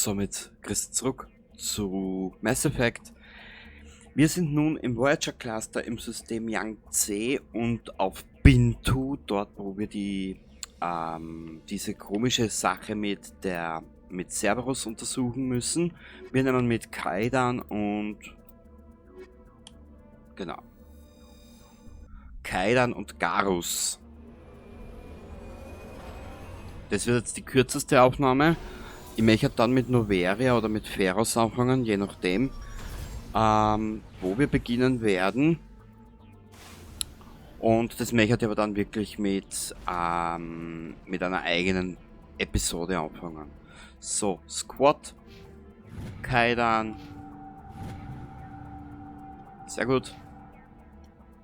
somit grüß zurück zu Mass Effect. Wir sind nun im Voyager Cluster im System Yangtze und auf Bintu, dort wo wir diese komische Sache mit Cerberus untersuchen müssen. Wir nehmen mit Kaidan und genau. Kaidan und Garus. Das wird jetzt die kürzeste Aufnahme. Ich möchte dann mit Noveria oder mit Feros anfangen, je nachdem, wo wir beginnen werden. Und das möchte ich aber dann wirklich mit einer eigenen Episode anfangen. So, Squad, Kaidan. Sehr gut.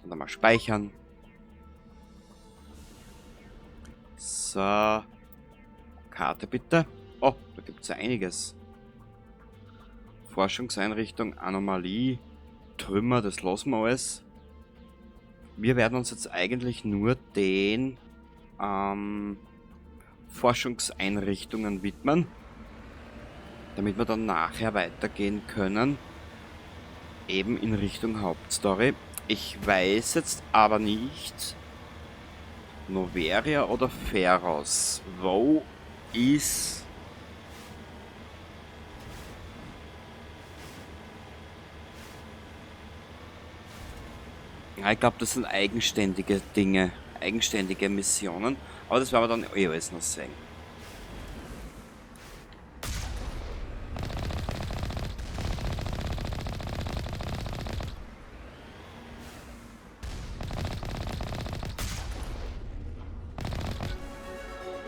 Dann mal speichern. So. Karte bitte. Oh, da gibt es ja einiges. Forschungseinrichtung, Anomalie, Trümmer, das lassen wir alles. Wir werden uns jetzt eigentlich nur den Forschungseinrichtungen widmen, damit wir dann nachher weitergehen können, eben in Richtung Hauptstory. Ich weiß jetzt aber nicht, Noveria oder Feros, wo ist... Ja, ich glaube, das sind eigenständige Dinge, eigenständige Missionen, aber das werden wir dann eh alles noch sehen.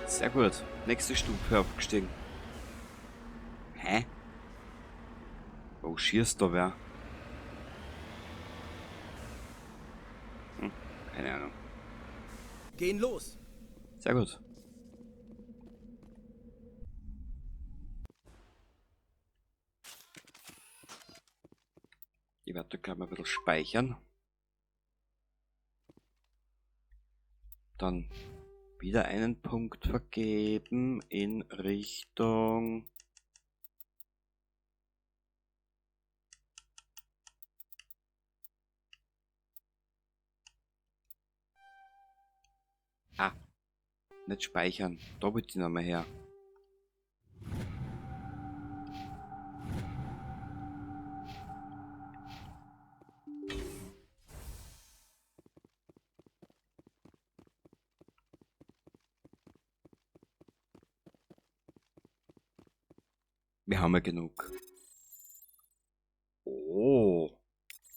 Sehr gut. Nächste Stufe aufgestiegen. Hä? Wo schießt da wer? Keine Ahnung. Gehen los! Sehr gut. Ich werde gleich mal ein bisschen speichern. Dann wieder einen Punkt vergeben in Richtung... Ah, nicht speichern. Da will ich nochmal her. Wir haben ja genug. Oh,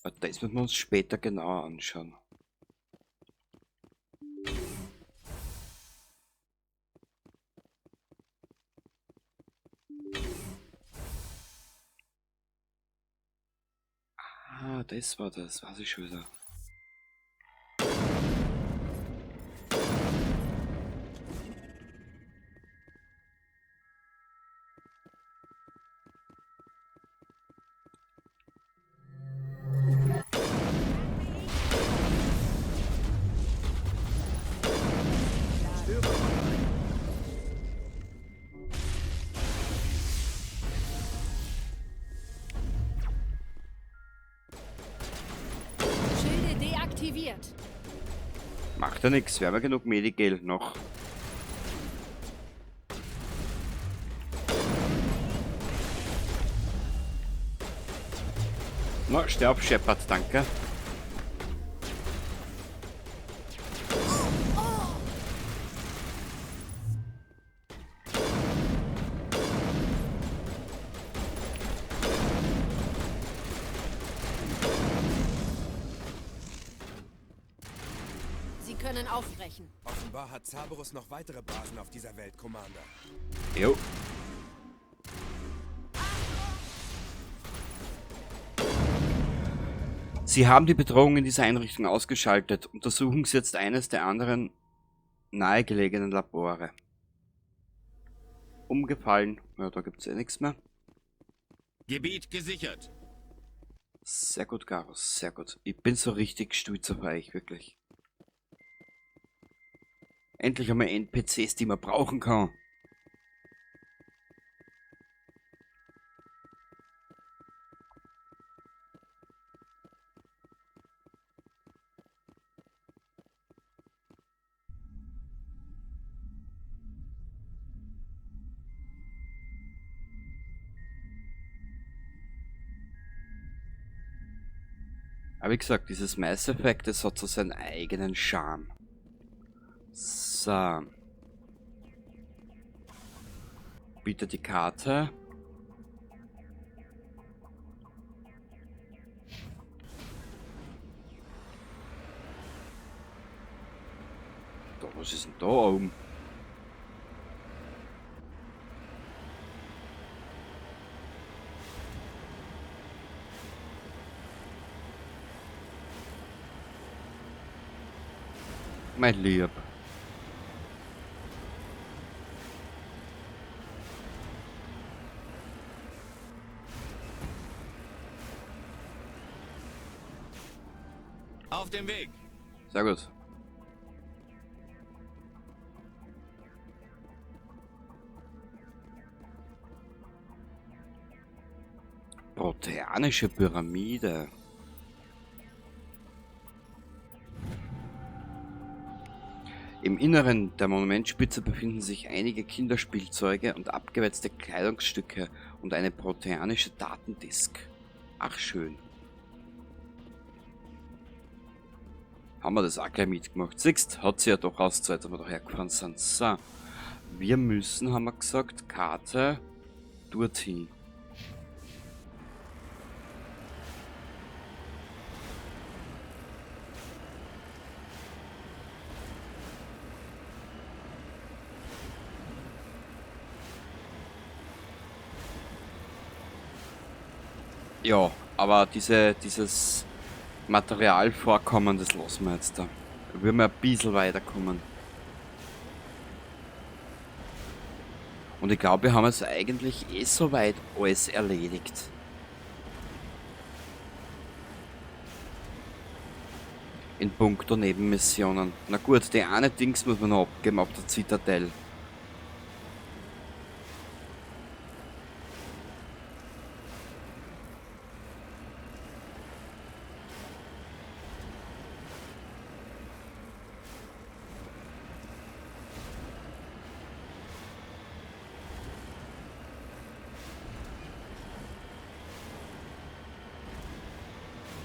das müssen wir uns später genauer anschauen. Ah, das war das, weiß ich schon wieder. Schilde deaktiviert. Macht ja nichts, wir haben ja genug Medigel noch. Na, sterb, Shepard, danke. Sie können aufbrechen. Offenbar hat Cerberus noch weitere Basen auf dieser Welt, Commander. Jo. Sie haben die Bedrohung in dieser Einrichtung ausgeschaltet. Untersuchen Sie jetzt eines der anderen nahegelegenen Labore. Umgefallen. Ja, da gibt es eh nichts mehr. Gebiet gesichert. Sehr gut, Garus, sehr gut. Ich bin so richtig stolz auf euch, wirklich. Endlich einmal NPCs, die man brauchen kann. Aber wie gesagt, dieses Mass Effect, das hat so seinen eigenen Charme. So. Bitte die Karte. Da, was ist denn da oben? Mein Lieb. Auf dem Weg. Sehr gut. Proteanische Pyramide. Im Inneren der Monumentspitze befinden sich einige Kinderspielzeuge und abgewetzte Kleidungsstücke und eine proteanische Datendisk. Ach schön. Haben wir das auch gleich mitgemacht. Siehst, hat sie ja doch ausgezahlt, als wir da hergefahren sind. So. Wir müssen, haben wir gesagt, Karte dorthin. Ja, aber dieses Materialvorkommen, das lassen wir jetzt da. Da würden wir ein bisschen weiterkommen. Und ich glaube, wir haben jetzt eigentlich eh soweit alles erledigt. In puncto Nebenmissionen. Na gut, die eine Dings muss man noch abgeben auf der Zitadelle.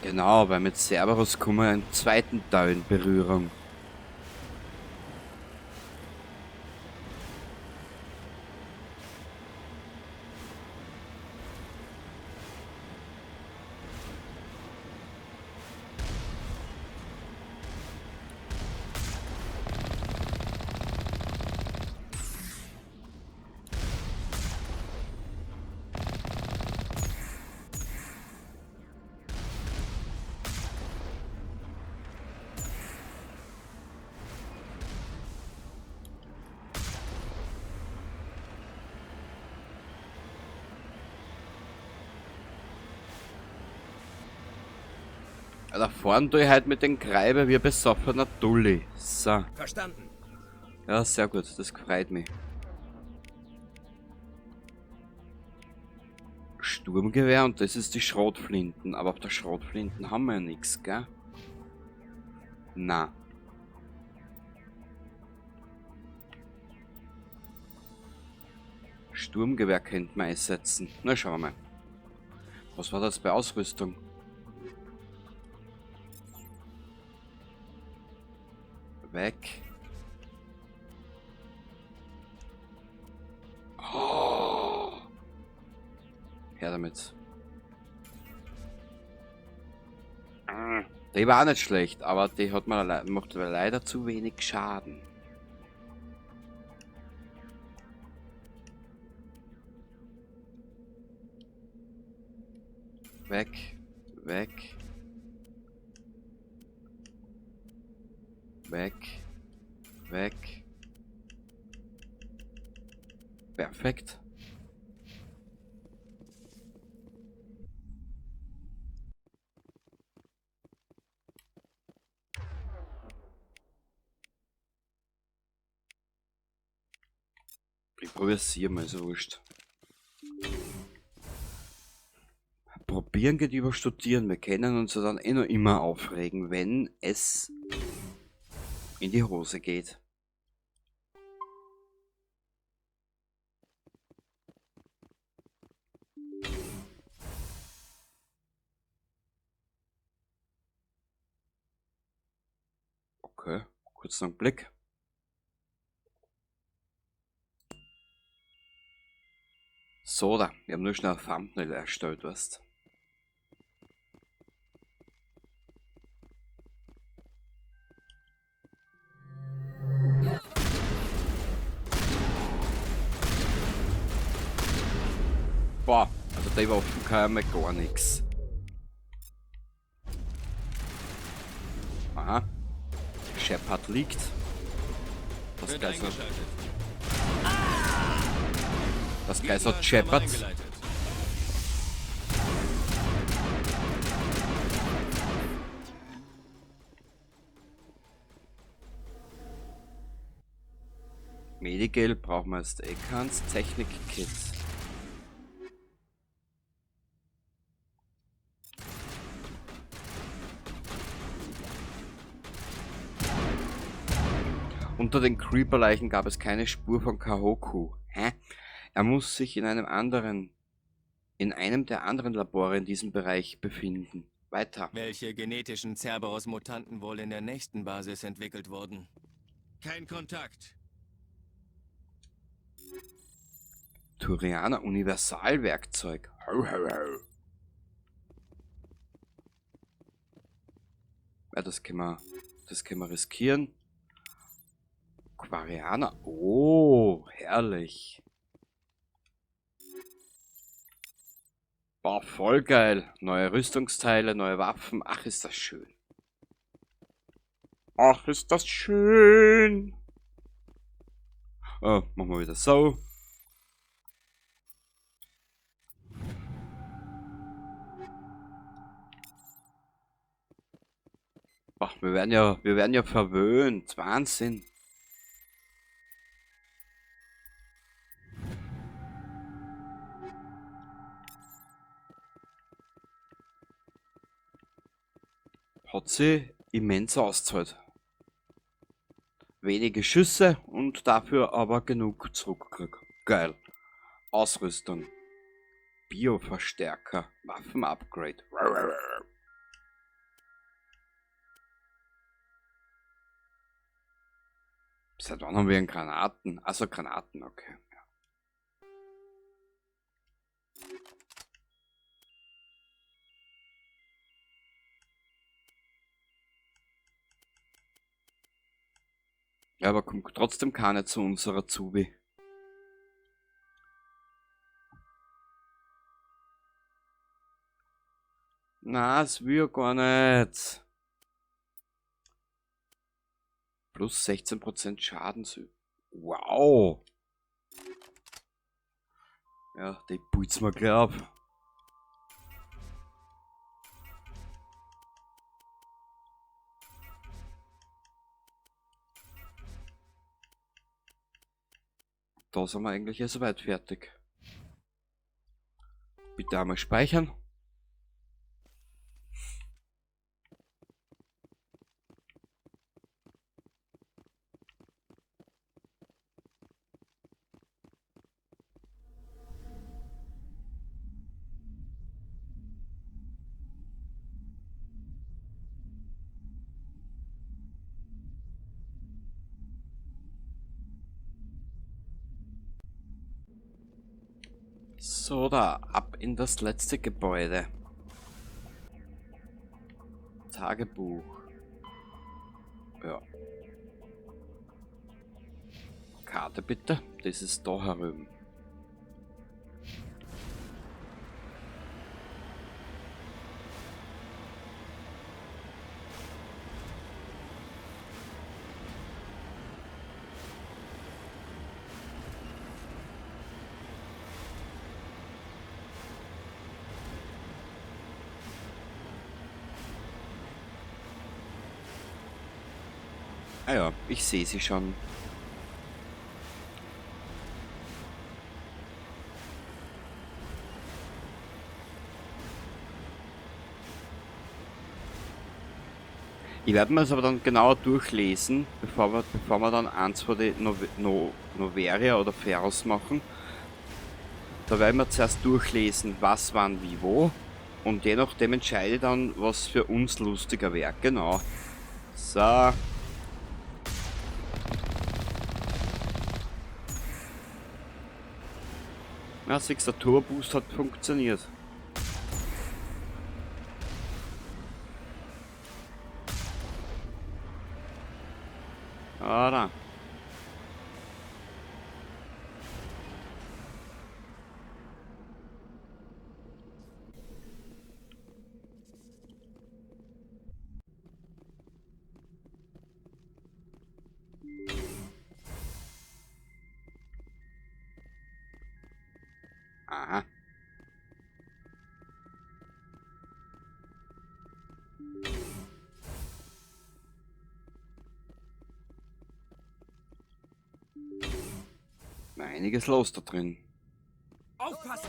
Genau, weil mit Cerberus kommen wir im zweiten Teil in Berührung. Ja, da vorne tue ich halt mit den Greiber wie besoffener Dulli. So. Verstanden. Ja, sehr gut, das freut mich. Sturmgewehr und das ist die Schrotflinten. Aber auf der Schrotflinten haben wir ja nichts, gell? Na. Sturmgewehr könnte man einsetzen. Na, schauen wir mal. Was war das bei Ausrüstung? Weg. Oh. Her damit. Die war auch nicht schlecht, aber die hat macht leider zu wenig Schaden. Weg, weg. Weg, weg. Perfekt. Ich probier's hier mal, so wurscht. Probieren geht über Studieren. Wir können uns ja dann eh noch immer aufregen, wenn es in die Hose geht. Okay, kurz einen Blick. So, da, wir haben nur schnell ein Thumbnail erstellt, weißt. Boah, also die Waffen kann mir gar nichts. Aha. Shepard liegt. Das Wird Geister. eingeschaltet. Das Geister Gegner Shepard. eingeleitet. Medigel brauchen wir jetzt eh keins. Technik-Kit. Unter den Creeper-Leichen gab es keine Spur von Kahoku. Hä? Er muss sich in einem der anderen Labore in diesem Bereich befinden. Weiter. Welche genetischen Cerberus-Mutanten wohl in der nächsten Basis entwickelt wurden? Kein Kontakt. Turianer Universalwerkzeug. Hau, hau, hau. Ja, das können wir riskieren. Quarianer. Oh, herrlich. Boah, voll geil. Neue Rüstungsteile, neue Waffen. Ach, ist das schön. Ach, ist das schön. Oh, machen wir wieder so. Ach, wir werden ja verwöhnt. Wahnsinn. Hat sie immens auszahlt. Wenige Schüsse und dafür aber genug zurückkrieg. Geil. Ausrüstung. Bioverstärker. Waffenupgrade. Seit wann haben wir einen Granaten? Also Granaten, okay. Ja, aber kommt trotzdem keine zu unserer Zubi. Na, es will gar nicht. Plus 16% Schaden. Wow. Ja, die putzt mir gleich ab. Da sind wir eigentlich soweit fertig. Bitte einmal speichern. So, da, ab in das letzte Gebäude. Tagebuch. Ja. Karte bitte. Das ist da herüben. Ah ja, ich sehe sie schon. Ich werde mir das aber dann genauer durchlesen, bevor wir dann eins von den Noveria oder Feros machen. Da werden wir zuerst durchlesen, was, wann, wie, wo. Und je nachdem entscheide ich dann, was für uns lustiger wäre. Genau. So. Ja, 6er Turbo Boost hat funktioniert. Ah, da. Aha. Einiges los da drin. Aufpassen!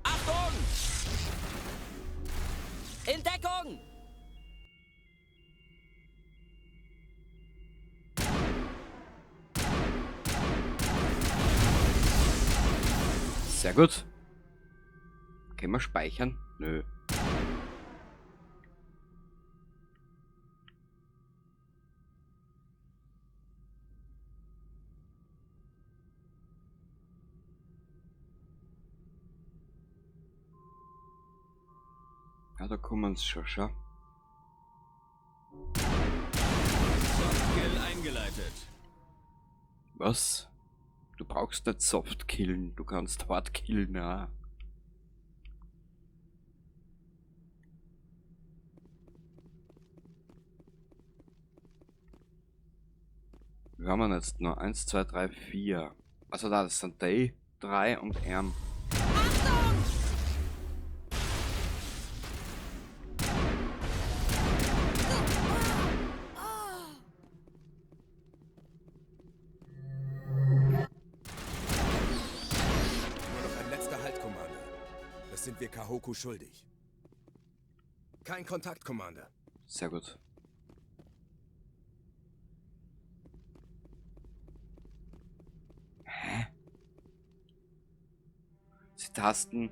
Achtung! In Deckung! Sehr gut. Können wir speichern? Nö. Ja, da kommen sie schon, schau. Softkill eingeleitet. Was? Du brauchst nicht soft killen, du kannst hart killen, ja. Wir haben jetzt noch 1, 2, 3, 4. Also da, das sind die 3 und M. Nur noch ein letzter Halt, Commander. Das sind wir Kahoku schuldig. Kein Kontakt, Commander. Sehr gut. Hä? Sie tasten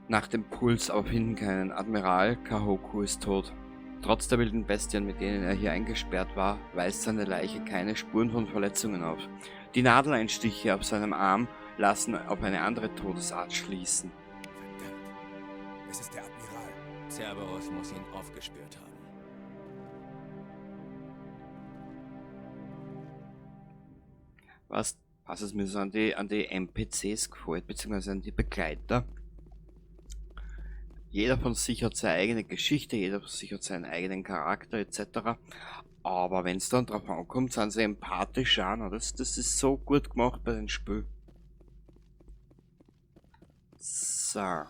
nach dem Puls, aber finden keinen. Admiral Kahoku ist tot. Trotz der wilden Bestien, mit denen er hier eingesperrt war, weist seine Leiche keine Spuren von Verletzungen auf. Die Nadeleinstiche auf seinem Arm lassen auf eine andere Todesart schließen. Verdammt. Es ist der Admiral. Cerberus muss ihn aufgespürt haben. Was es mir so an die NPCs gefällt, beziehungsweise an die Begleiter. Jeder von sich hat seine eigene Geschichte, jeder von sich hat seinen eigenen Charakter etc. Aber wenn es dann drauf ankommt, sind sie empathisch an. Das ist so gut gemacht bei den Spielen. So.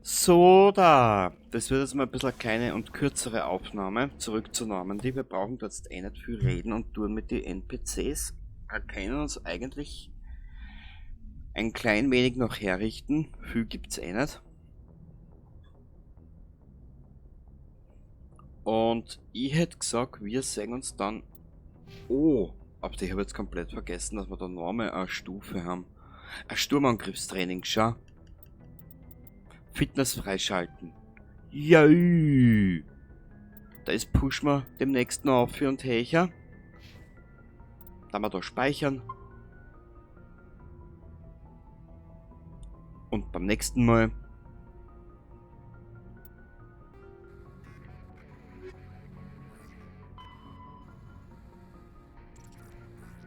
So, da. Das wird jetzt mal ein bisschen eine kleine und kürzere Aufnahme. Zurück zu Normandy. Wir brauchen jetzt eh nicht viel reden und tun mit den NPCs. Erkennen uns eigentlich ein klein wenig noch herrichten. Viel gibt's eh nicht. Und ich hätte gesagt, wir sehen uns dann. Oh, aber ich habe jetzt komplett vergessen, dass wir da nochmal eine Stufe haben. Ein Sturmangriffstraining, schau. Fitness freischalten. Ja. Da ist pushen wir demnächst noch auf für und her. Dann wir da speichern. Und beim nächsten Mal.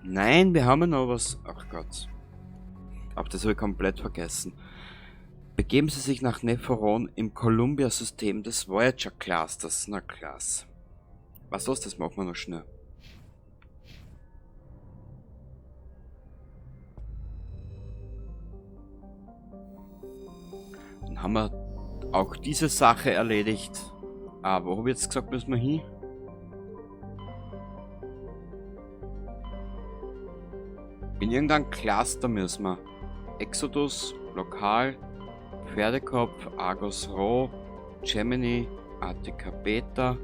Nein, wir haben ja noch was. Ach Gott. Aber das habe ich komplett vergessen. Begeben Sie sich nach Neferon im Columbia-System des Voyager-Clusters. Na klasse. Was los, das machen wir noch schnell. Dann haben wir auch diese Sache erledigt. Aber wo habe ich jetzt gesagt, müssen wir hin? In irgendein Cluster müssen wir. Exodus, Lokal, Pferdekopf, Argos Rho, Gemini, Attica Beta,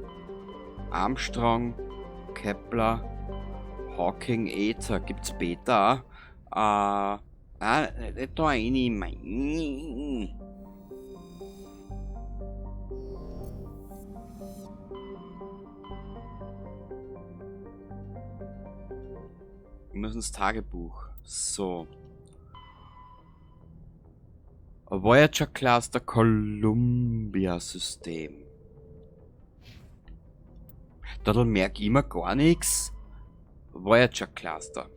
Armstrong, Kepler, Hawking Ether. Gibt's Beta auch? Nicht da rein. Wir müssen ins Tagebuch. So. Voyager Cluster Columbia System. Da merke ich immer gar nichts. Voyager Cluster.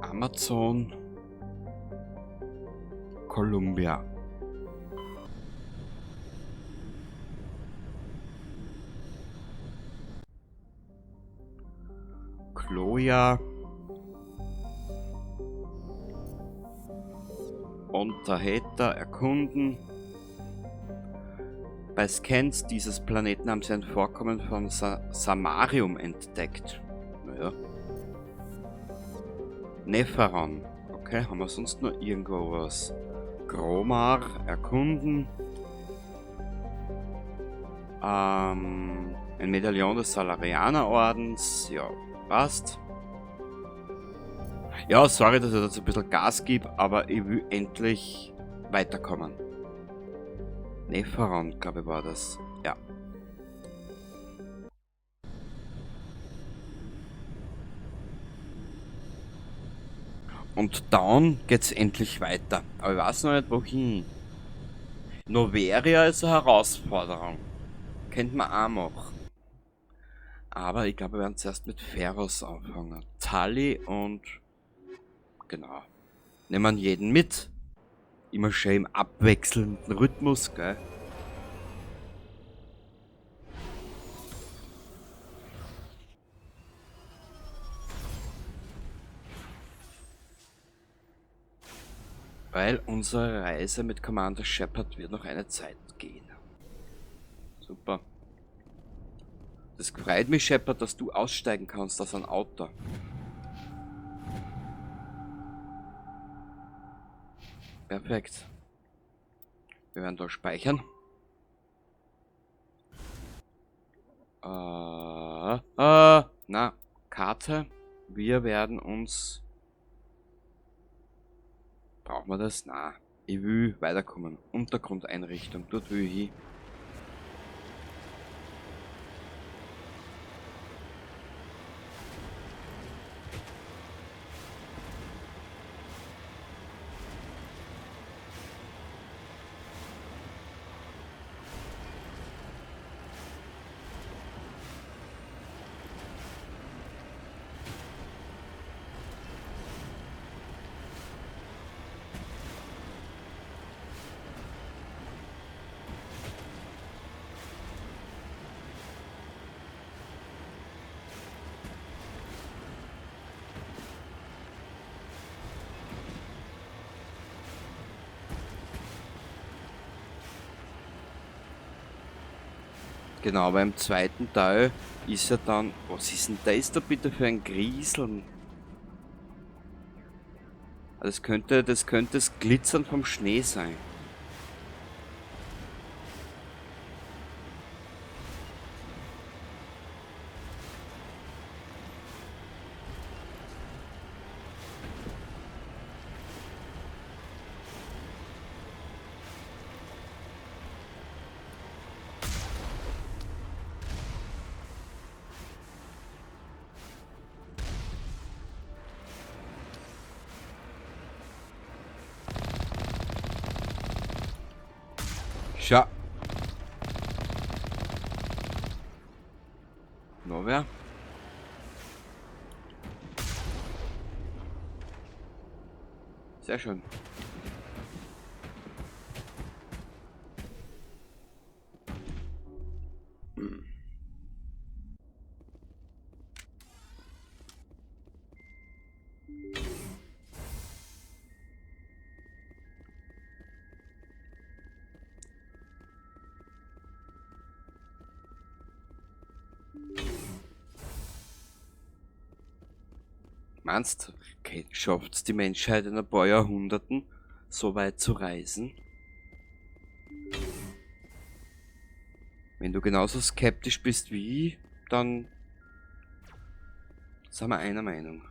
Amazon Columbia. Chloja. Unterhater erkunden. Bei Scans dieses Planeten haben sie ein Vorkommen von Samarium entdeckt. Naja. Neferon. Okay, haben wir sonst noch irgendwo was? Gromar erkunden. Ein Medaillon des Salarianerordens. Ja, passt. Ja, sorry, dass ich jetzt ein bisschen Gas gebe, aber ich will endlich weiterkommen. Neferon, glaube ich, war das. Ja. Und dann geht's endlich weiter. Aber ich weiß noch nicht wohin. Noveria ist eine Herausforderung. Könnte man auch machen. Aber ich glaube, wir werden zuerst mit Ferros anfangen. Tali und... Genau. Nehmen jeden mit. Immer schön im abwechselnden Rhythmus, gell? Weil unsere Reise mit Commander Shepard wird noch eine Zeit gehen. Super. Das freut mich, Shepard, dass du aussteigen kannst aus einem Auto. Perfekt. Wir werden da speichern. Na, Karte. Wir werden uns... Brauchen wir das? Na, ich will weiterkommen. Untergrundeinrichtung, dort will ich hin. Genau, aber im zweiten Teil ist ja dann... Was ist denn das da bitte für ein Grieseln? Das könnte das Glitzern vom Schnee sein. Schau. Noch wer? Sehr schön. Meinst, okay, schafft's die Menschheit in ein paar Jahrhunderten so weit zu reisen? Wenn du genauso skeptisch bist wie ich, dann sind wir einer Meinung.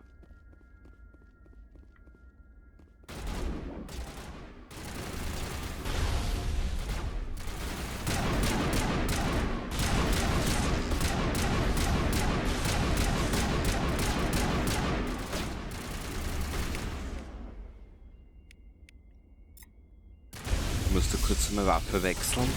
Ich musste kurz eine Waffe wechseln.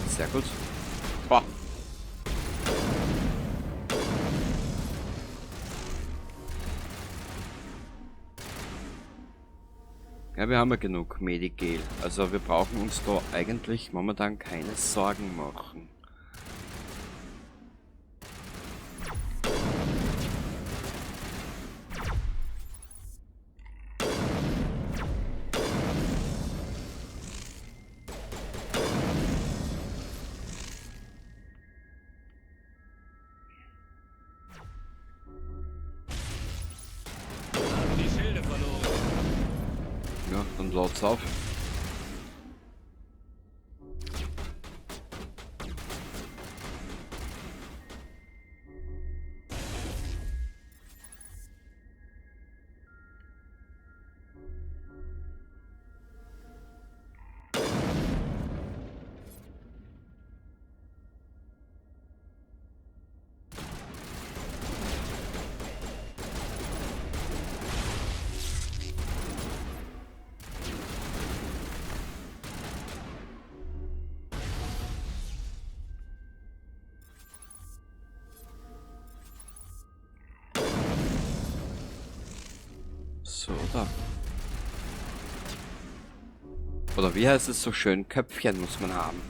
Sehr gut. Boah. Ja, wir haben ja genug Medigel. Also wir brauchen uns da eigentlich momentan keine Sorgen machen. Haben die Schilde verloren. Ja, dann laut's auf. So, da. Oder wie heißt es so schön? Köpfchen muss man haben.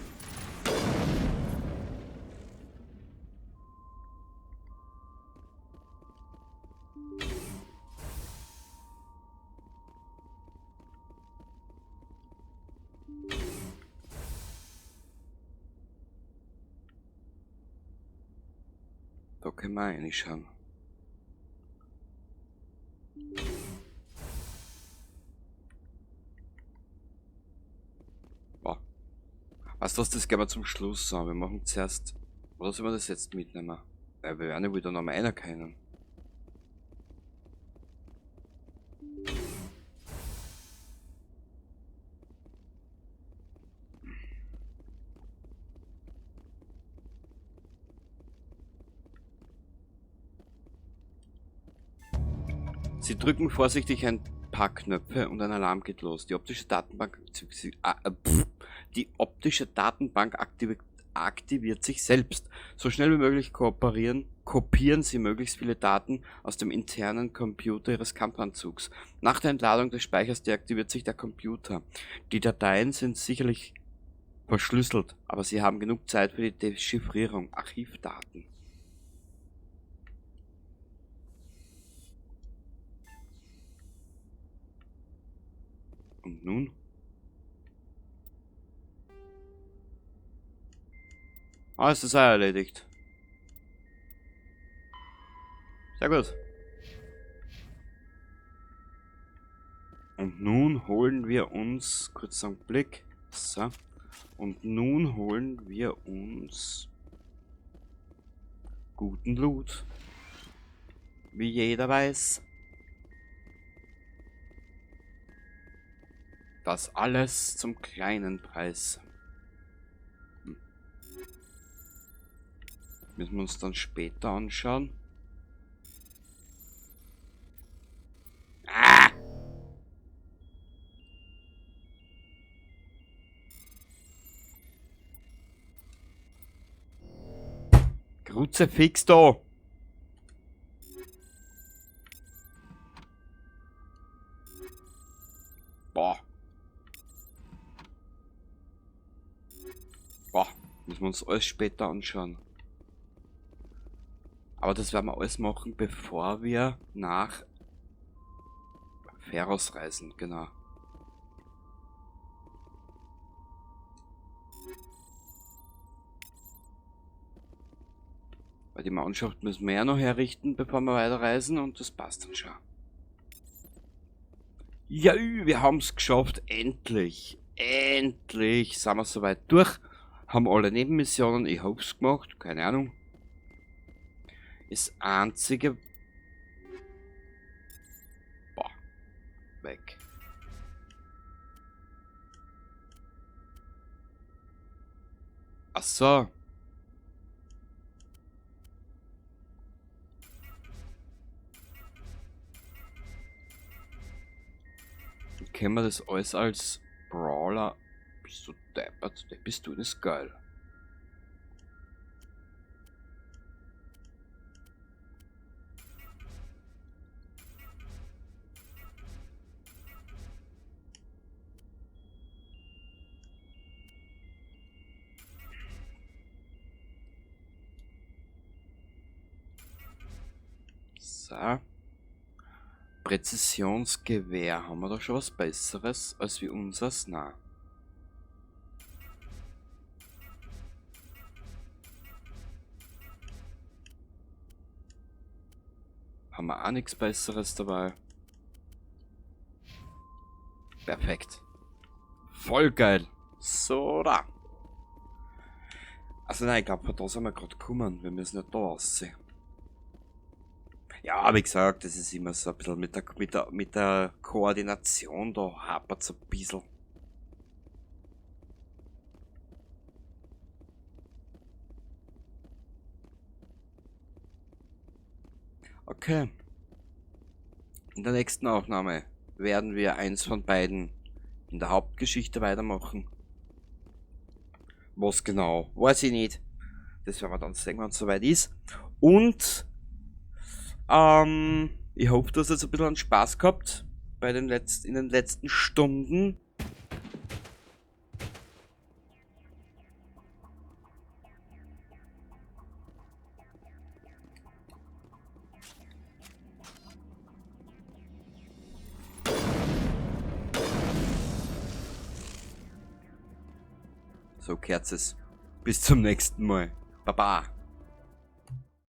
Da können wir reinschauen. Boah. Weißt du was, das gehen wir zum Schluss an. Wir machen zuerst. Oder sollen wir das jetzt mitnehmen? Weil wir werden ja wieder noch meiner kennen. Sie drücken vorsichtig ein paar Knöpfe und ein Alarm geht los. Die optische Datenbank aktiviert sich selbst. So schnell wie möglich kopieren Sie möglichst viele Daten aus dem internen Computer Ihres Kampfanzugs. Nach der Entladung des Speichers deaktiviert sich der Computer. Die Dateien sind sicherlich verschlüsselt, aber Sie haben genug Zeit für die Dechiffrierung. Archivdaten. Und nun? Ah, es ist auch erledigt. Sehr gut. Und nun holen wir uns, kurz einen Blick, so. Und nun holen wir uns guten Loot. Wie jeder weiß. Das alles zum kleinen Preis. Müssen wir uns dann später anschauen. Ah! Kruzifix da! Boah. Boah, müssen wir uns alles später anschauen. Aber das werden wir alles machen, bevor wir nach Pharos reisen, genau. Weil die Mannschaft müssen wir ja noch herrichten, bevor wir weiterreisen, und das passt dann schon. Ja, wir haben es geschafft, endlich. Endlich sind wir soweit durch. Haben alle Nebenmissionen, ich hab's gemacht, keine Ahnung. Das einzige... Boah, weg. Ach so. Können wir das alles als Brawler? Bist du deppert? Bist du das geil? So. Präzisionsgewehr. Haben wir da schon was Besseres als wie unseres? Nein. Haben wir auch nichts Besseres dabei. Perfekt. Voll geil. So da. Also nein, ich glaube, von da sind wir gerade gekommen. Wir müssen nicht da aussehen. Ja, wie gesagt, das ist immer so ein bisschen mit der Koordination, da hapert es ein bisschen. Okay. In der nächsten Aufnahme werden wir eins von beiden in der Hauptgeschichte weitermachen. Was genau, weiß ich nicht. Das werden wir dann sehen, wenn es soweit ist. Und ich hoffe, du hast jetzt ein bisschen Spaß gehabt bei in den letzten Stunden. So, Kerzes. Bis zum nächsten Mal. Baba.